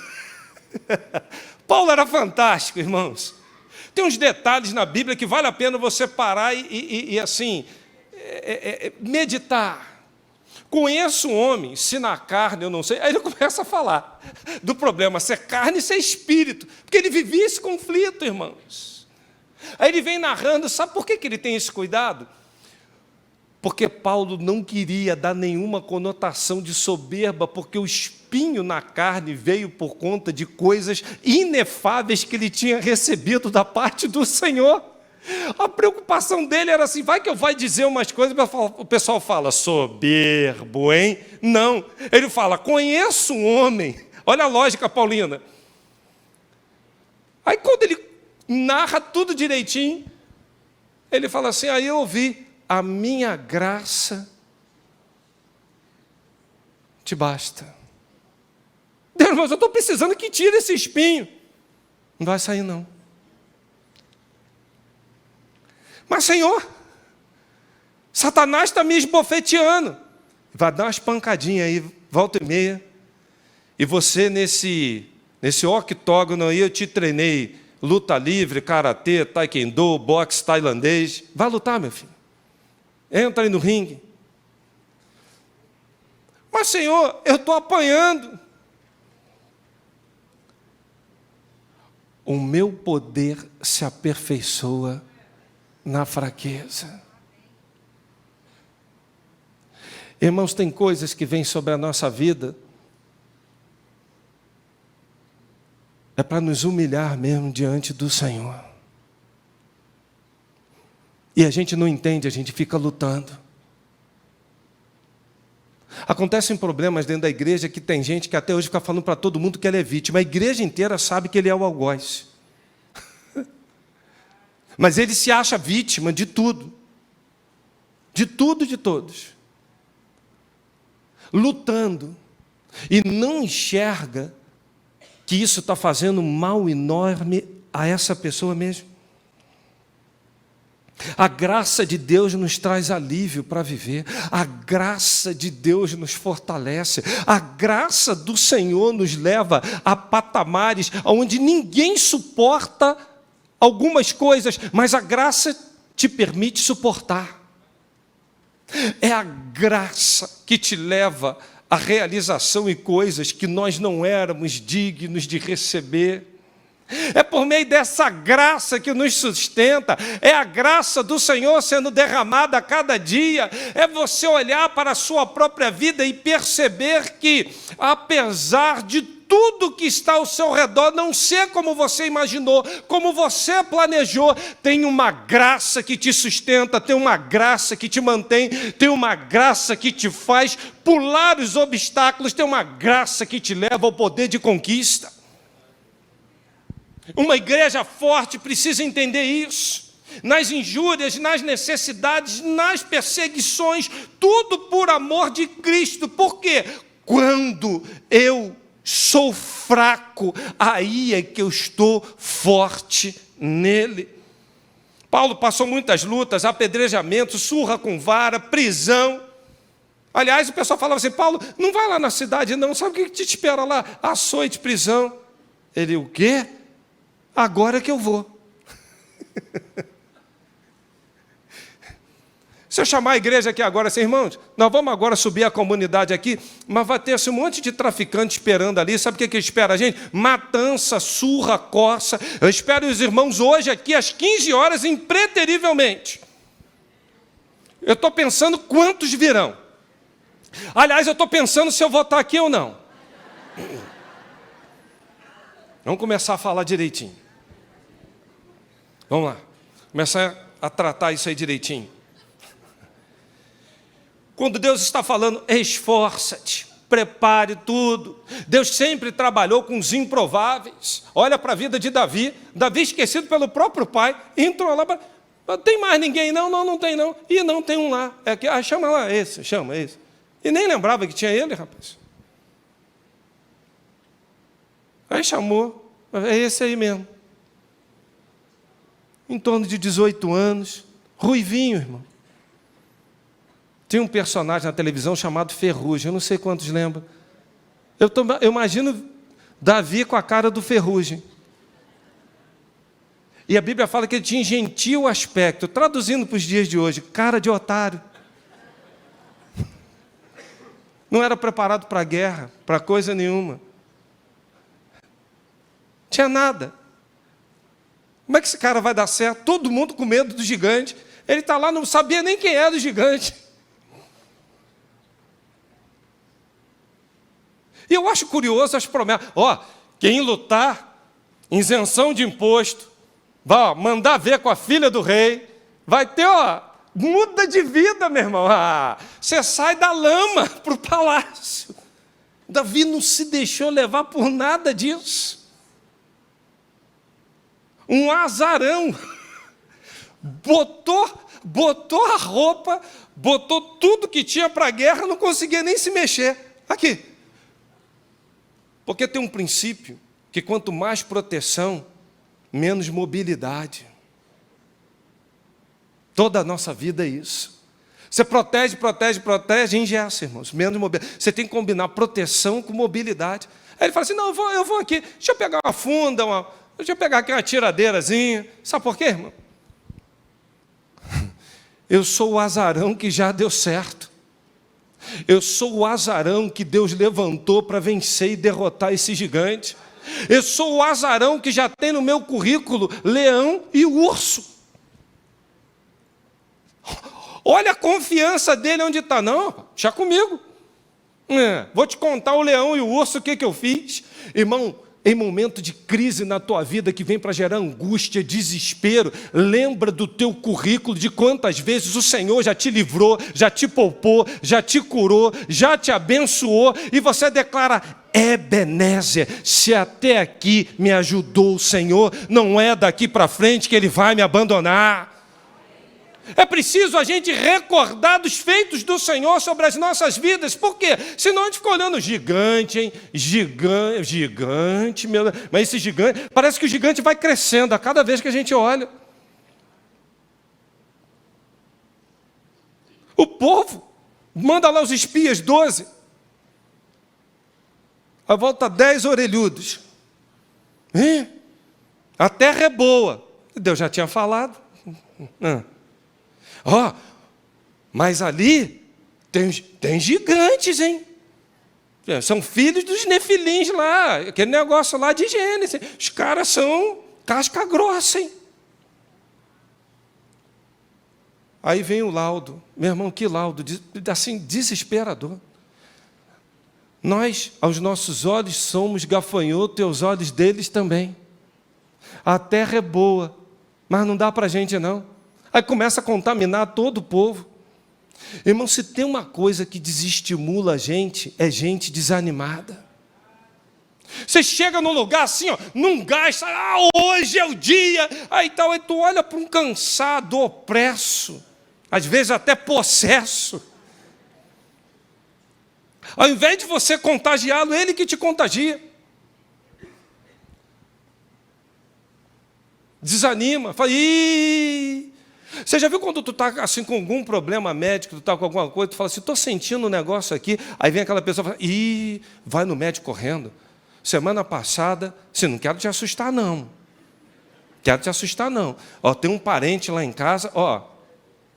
Paulo era fantástico, irmãos. Tem uns detalhes na Bíblia que vale a pena você parar e assim, meditar. Conheço um homem, se na carne eu não sei. Aí ele começa a falar do problema ser carne e ser espírito, porque ele vivia esse conflito, irmãos. Aí ele vem narrando, sabe por que ele tem esse cuidado? Porque Paulo não queria dar nenhuma conotação de soberba, porque o espinho na carne veio por conta de coisas inefáveis que ele tinha recebido da parte do Senhor. A preocupação dele era assim: vai que eu vou dizer umas coisas, o pessoal fala, soberbo, hein? Não, ele fala, conheço um homem. Olha a lógica paulina. Aí quando ele narra tudo direitinho, ele fala assim: aí eu ouvi, a minha graça te basta. Deus, mas eu estou precisando que tire esse espinho. Não vai sair, não. Mas, Senhor, Satanás está me esbofeteando. Vai dar umas pancadinhas aí, volta e meia. E você nesse octógono aí, eu te treinei luta livre, karatê, taekwondo, boxe tailandês. Vai lutar, meu filho. Entra aí no ringue. Mas, Senhor, eu estou apanhando. O meu poder se aperfeiçoa na fraqueza. Irmãos, tem coisas que vêm sobre a nossa vida, é para nos humilhar mesmo diante do Senhor. E a gente não entende, a gente fica lutando. Acontecem problemas dentro da igreja que tem gente que até hoje fica falando para todo mundo que ele é vítima. A igreja inteira sabe que ele é o algoz. Mas ele se acha vítima de tudo. De tudo e de todos. Lutando. E não enxerga que isso está fazendo um mal enorme a essa pessoa mesmo. A graça de Deus nos traz alívio para viver. A graça de Deus nos fortalece. A graça do Senhor nos leva a patamares onde ninguém suporta algumas coisas, mas a graça te permite suportar. É a graça que te leva à realização em coisas que nós não éramos dignos de receber. É por meio dessa graça que nos sustenta, é a graça do Senhor sendo derramada a cada dia, é você olhar para a sua própria vida e perceber que, apesar de tudo que está ao seu redor não ser como você imaginou, como você planejou, tem uma graça que te sustenta, tem uma graça que te mantém, tem uma graça que te faz pular os obstáculos, tem uma graça que te leva ao poder de conquista. Uma igreja forte precisa entender isso. Nas injúrias, nas necessidades, nas perseguições, tudo por amor de Cristo. Por quê? Quando eu sou fraco, aí é que eu estou forte nele. Paulo passou muitas lutas, apedrejamento, surra com vara, prisão. Aliás, o pessoal falava assim: Paulo, não vai lá na cidade não, sabe o que te espera lá? Açoite, prisão. Ele, o quê? Agora que eu vou. Se eu chamar a igreja aqui agora, assim, irmãos, nós vamos agora subir a comunidade aqui, mas vai ter assim, um monte de traficante esperando ali. Sabe o que espera a gente? Matança, surra, corça. Eu espero os irmãos hoje aqui às 15 horas, impreterivelmente. Eu estou pensando quantos virão. Aliás, eu estou pensando se eu vou estar aqui ou não. Vamos começar a falar direitinho. Vamos lá. Começar a tratar isso aí direitinho. Quando Deus está falando, esforça-te, prepare tudo. Deus sempre trabalhou com os improváveis. Olha para a vida de Davi. Davi, esquecido pelo próprio pai, entrou lá. Não tem mais ninguém, não, não tem não. E não tem um lá. É que, chama lá esse, chama esse. E nem lembrava que tinha ele, rapaz. Aí chamou, é esse aí mesmo. Em torno de 18 anos, ruivinho, irmão. Tem um personagem na televisão chamado Ferrugem, eu não sei quantos lembram. Eu imagino Davi com a cara do Ferrugem. E a Bíblia fala que ele tinha gentil aspecto, traduzindo para os dias de hoje, cara de otário. Não era preparado para a guerra, para coisa nenhuma. Tinha nada. Como é que esse cara vai dar certo? Todo mundo com medo do gigante. Ele está lá, não sabia nem quem era o gigante. E eu acho curioso as promessas. Quem lutar, isenção de imposto, vai mandar ver com a filha do rei, vai ter, muda de vida, meu irmão. Você sai da lama para o palácio. Davi não se deixou levar por nada disso. Um azarão, botou a roupa, botou tudo que tinha para a guerra, não conseguia nem se mexer. Aqui. Porque tem um princípio que quanto mais proteção, menos mobilidade. Toda a nossa vida é isso. Você protege, engessa, irmãos, menos mobilidade. Você tem que combinar proteção com mobilidade. Aí ele fala assim, não, eu vou aqui, deixa eu pegar uma funda, deixa eu pegar aqui uma tiradeirazinha. Sabe por quê, irmão? Eu sou o azarão que já deu certo. Eu sou o azarão que Deus levantou para vencer e derrotar esse gigante. Eu sou o azarão que já tem no meu currículo leão e urso. Olha a confiança dele onde está. Não, deixa comigo. Vou te contar o leão e o urso, o que eu fiz. Irmão, em momento de crise na tua vida que vem para gerar angústia, desespero, lembra do teu currículo, de quantas vezes o Senhor já te livrou, já te poupou, já te curou, já te abençoou, e você declara, Ebenezer, se até aqui me ajudou o Senhor, não é daqui para frente que Ele vai me abandonar. É preciso a gente recordar dos feitos do Senhor sobre as nossas vidas. Por quê? Senão a gente fica olhando gigante, hein? Gigante, meu Deus. Mas esse gigante, parece que o gigante vai crescendo a cada vez que a gente olha. O povo manda lá os espias, 12. A volta 10 orelhudos. A terra é boa. Deus já tinha falado. Mas ali tem gigantes, hein? São filhos dos nefilins lá, aquele negócio lá de Gênesis. Os caras são casca grossa, hein? Aí vem o laudo. Meu irmão, que laudo, assim, desesperador. Nós, aos nossos olhos, somos gafanhoto e aos olhos deles também. A terra é boa, mas não dá para a gente, não. Aí começa a contaminar todo o povo. Irmão, se tem uma coisa que desestimula a gente, é gente desanimada. Você chega num lugar assim, num gás, hoje é o dia, aí tu olha para um cansado, opresso, às vezes até possesso. Ao invés de você contagiá-lo, ele que te contagia. Desanima, fala, Você já viu quando tu está assim, com algum problema médico, tu está com alguma coisa, tu fala assim, estou sentindo um negócio aqui, aí vem aquela pessoa e fala, vai no médico correndo. Semana passada, não quero te assustar não. Quero te assustar não. Tem um parente lá em casa,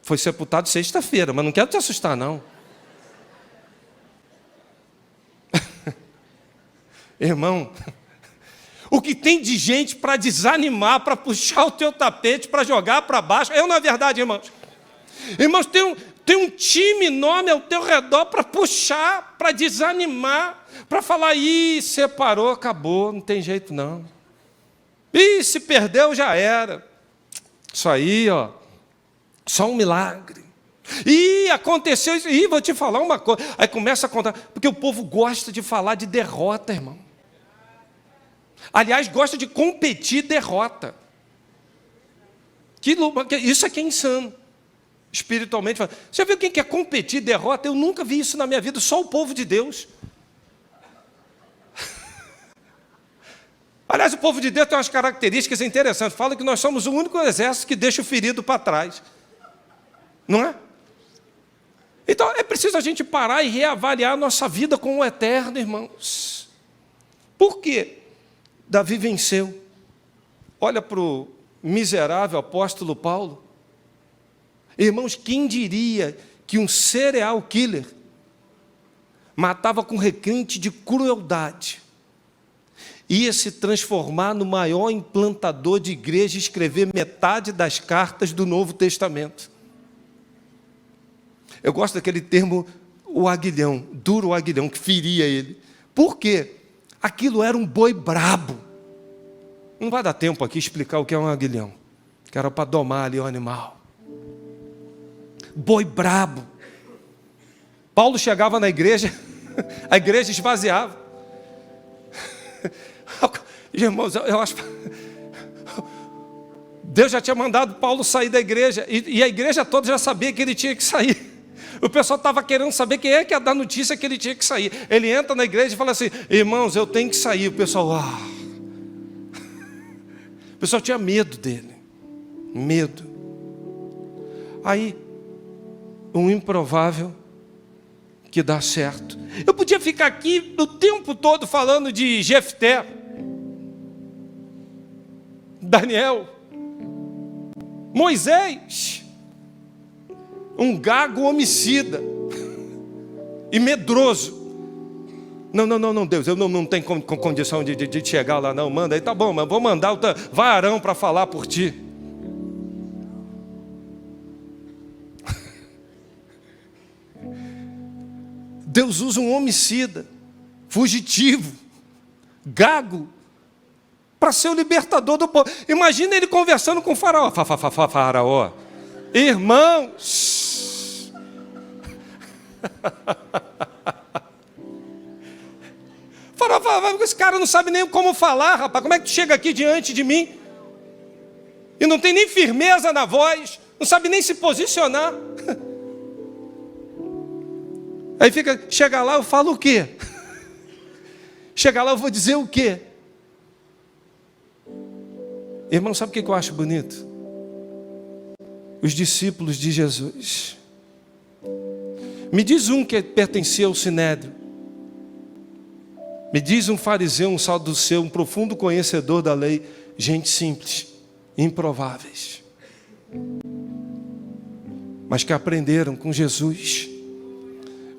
foi sepultado sexta-feira, mas não quero te assustar não. Irmão, o que tem de gente para desanimar, para puxar o teu tapete, para jogar para baixo, não é verdade, irmãos? Irmãos, tem um time enorme ao teu redor para puxar, para desanimar, para falar, separou, acabou, não tem jeito não. Se perdeu, já era. Isso aí, só um milagre. Aconteceu isso, vou te falar uma coisa. Aí começa a contar, porque o povo gosta de falar de derrota, irmão. Aliás, gosta de competir derrota. Isso aqui é insano. Espiritualmente. Você já viu quem quer competir derrota? Eu nunca vi isso na minha vida, só o povo de Deus. Aliás, o povo de Deus tem umas características interessantes. Fala que nós somos o único exército que deixa o ferido para trás. Não é? Então, é preciso a gente parar e reavaliar a nossa vida com o eterno, irmãos. Por quê? Davi venceu. Olha para o miserável apóstolo Paulo. Irmãos, quem diria que um serial killer matava com requinte de crueldade, ia se transformar no maior implantador de igreja e escrever metade das cartas do Novo Testamento. Eu gosto daquele termo, o aguilhão, duro aguilhão, que feria ele. Por quê? Aquilo era um boi brabo. Não vai dar tempo aqui explicar o que é um aguilhão, que era para domar ali o animal. Boi brabo. Paulo chegava na igreja, a igreja esvaziava. Irmãos, eu acho... Deus já tinha mandado Paulo sair da igreja, e a igreja toda já sabia que ele tinha que sair. O pessoal estava querendo saber quem é que ia dar notícia que ele tinha que sair. Ele entra na igreja e fala assim, irmãos, eu tenho que sair. O pessoal, O pessoal tinha medo dele. Medo. Aí, um improvável que dá certo. Eu podia ficar aqui o tempo todo falando de Jefté, Daniel, Moisés, um gago homicida e medroso. Não, Deus, eu não tenho condição de chegar lá, não. Manda aí, tá bom, mas vou mandar vai Arão para falar por ti. Deus usa um homicida, fugitivo, gago, para ser o libertador do povo. Imagina ele conversando com o faraó. Faraó, irmãos, faraó, esse cara não sabe nem como falar, rapaz. Como é que tu chega aqui diante de mim e não tem nem firmeza na voz, não sabe nem se posicionar? Aí chega lá, eu falo o quê? Chega lá, eu vou dizer o quê? Irmão, sabe o que eu acho bonito? Os discípulos de Jesus. Me diz um que pertencia ao Sinédrio. Me diz um fariseu, um saduceu, um profundo conhecedor da lei. Gente simples, improváveis. Mas que aprenderam com Jesus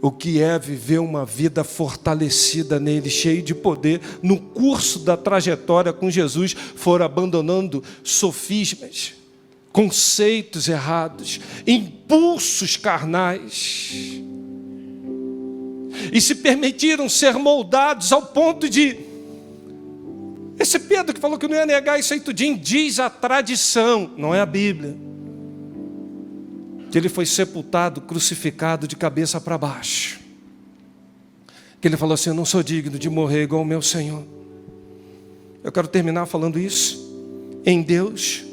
o que é viver uma vida fortalecida nele, cheio de poder. No curso da trajetória com Jesus, foram abandonando sofismas, conceitos errados, impulsos carnais, e se permitiram ser moldados ao ponto de... Esse Pedro que falou que não ia negar isso aí tudinho, diz a tradição, não é a Bíblia, que ele foi sepultado, crucificado de cabeça para baixo. Que ele falou assim: eu não sou digno de morrer igual o meu Senhor. Eu quero terminar falando isso. Em Deus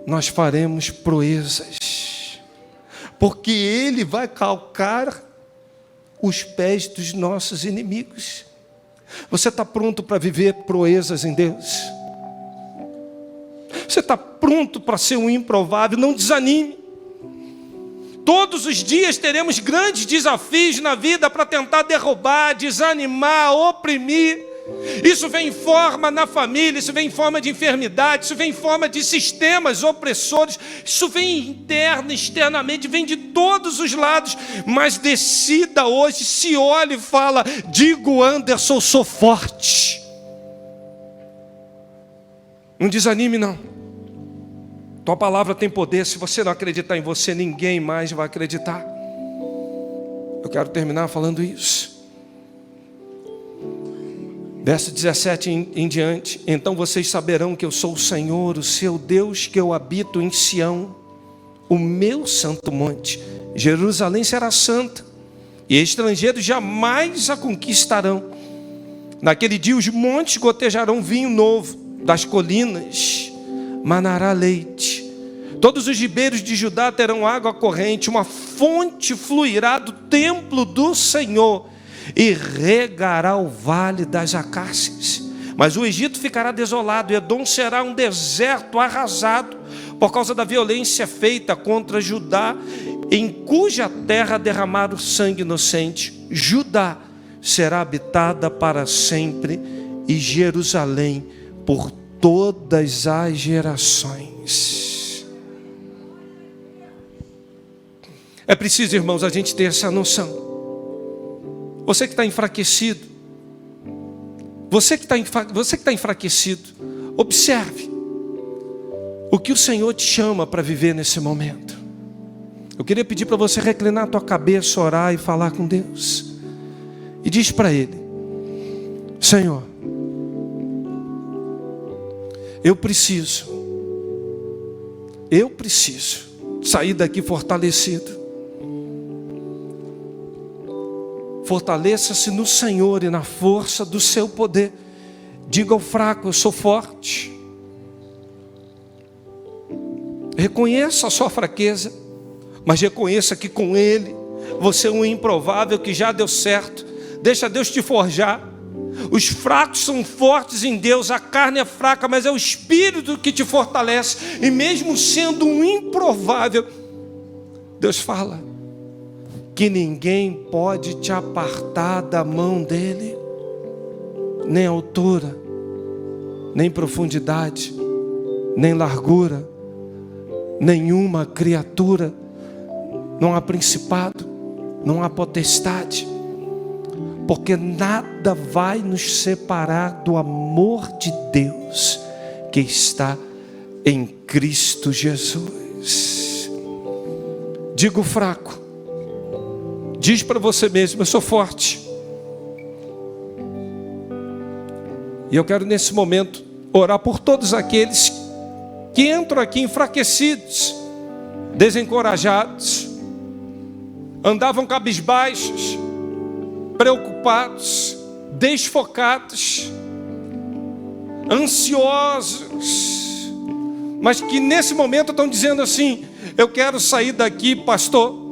nós faremos proezas, porque Ele vai calcar os pés dos nossos inimigos. Você está pronto para viver proezas em Deus? Você está pronto para ser um improvável? Não desanime. Todos os dias teremos grandes desafios na vida para tentar derrubar, desanimar, oprimir. Isso vem em forma na família, isso vem em forma de enfermidade, isso vem em forma de sistemas opressores, isso vem interno, externamente, vem de todos os lados. Mas decida hoje, se olhe e fala: digo, Anderson, eu sou forte. Não desanime, não. Tua palavra tem poder. Se você não acreditar em você, ninguém mais vai acreditar. Eu quero terminar falando isso. Verso 17 em diante: então vocês saberão que eu sou o Senhor, o seu Deus, que eu habito em Sião, o meu santo monte. Jerusalém será santa, e estrangeiros jamais a conquistarão. Naquele dia os montes gotejarão vinho novo, das colinas manará leite. Todos os ribeiros de Judá terão água corrente, uma fonte fluirá do templo do Senhor e regará o vale das acácias. Mas o Egito ficará desolado, e Edom será um deserto arrasado, por causa da violência feita contra Judá, em cuja terra derramaram sangue inocente. Judá será habitada para sempre, e Jerusalém por todas as gerações. É preciso, irmãos, a gente ter essa noção. Você que está enfraquecido, você que está enfraquecido, observe o que o Senhor te chama para viver nesse momento. Eu queria pedir para você reclinar a tua cabeça, orar e falar com Deus. E diz para Ele: Senhor, eu preciso sair daqui fortalecido. Fortaleça-se no Senhor e na força do seu poder. Diga ao fraco: eu sou forte. Reconheça a sua fraqueza, mas reconheça que com Ele você é um improvável que já deu certo. Deixa Deus te forjar. Os fracos são fortes em Deus, a carne é fraca, mas é o Espírito que te fortalece. E mesmo sendo um improvável, Deus fala: que ninguém pode te apartar da mão dele, nem altura, nem profundidade, nem largura, nenhuma criatura, não há principado, não há potestade, porque nada vai nos separar do amor de Deus que está em Cristo Jesus. Digo fraco, diz para você mesmo: eu sou forte. E eu quero nesse momento orar por todos aqueles que entram aqui enfraquecidos, desencorajados, andavam cabisbaixos, preocupados, desfocados, ansiosos, mas que nesse momento estão dizendo assim: eu quero sair daqui, pastor,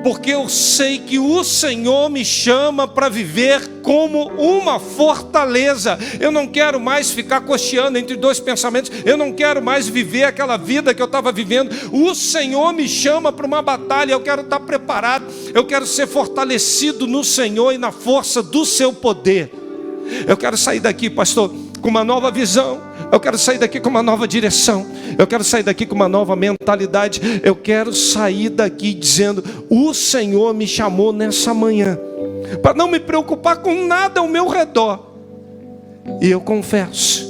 porque eu sei que o Senhor me chama para viver como uma fortaleza. Eu não quero mais ficar cocheando entre dois pensamentos. Eu não quero mais viver aquela vida que eu estava vivendo. O Senhor me chama para uma batalha. Eu quero estar preparado. Eu quero ser fortalecido no Senhor e na força do seu poder. Eu quero sair daqui, pastor, com uma nova visão. Eu quero sair daqui com uma nova direção. Eu quero sair daqui com uma nova mentalidade. Eu quero sair daqui dizendo: o Senhor me chamou nessa manhã para não me preocupar com nada ao meu redor. E eu confesso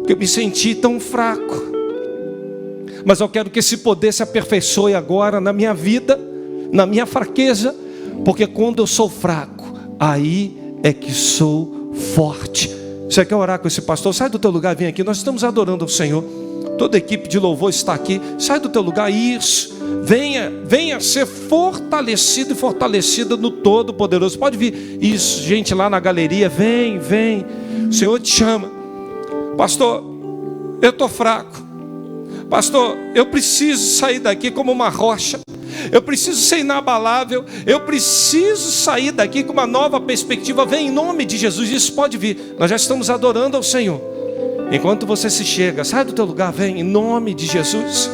que eu me senti tão fraco, mas eu quero que esse poder se aperfeiçoe agora na minha vida, na minha fraqueza, porque quando eu sou fraco, aí é que sou forte. Você quer orar com esse pastor? Sai do teu lugar, vem aqui. Nós estamos adorando ao Senhor. Toda a equipe de louvor está aqui. Sai do teu lugar, isso. Venha ser fortalecido e fortalecida no Todo-Poderoso. Pode vir, isso, gente lá na galeria. Vem. O Senhor te chama. Pastor, eu estou fraco. Pastor, eu preciso sair daqui como uma rocha. Eu preciso ser inabalável. Eu preciso sair daqui com uma nova perspectiva. Vem em nome de Jesus. Isso pode vir. Nós já estamos adorando ao Senhor. Enquanto você se chega, sai do teu lugar, vem em nome de Jesus.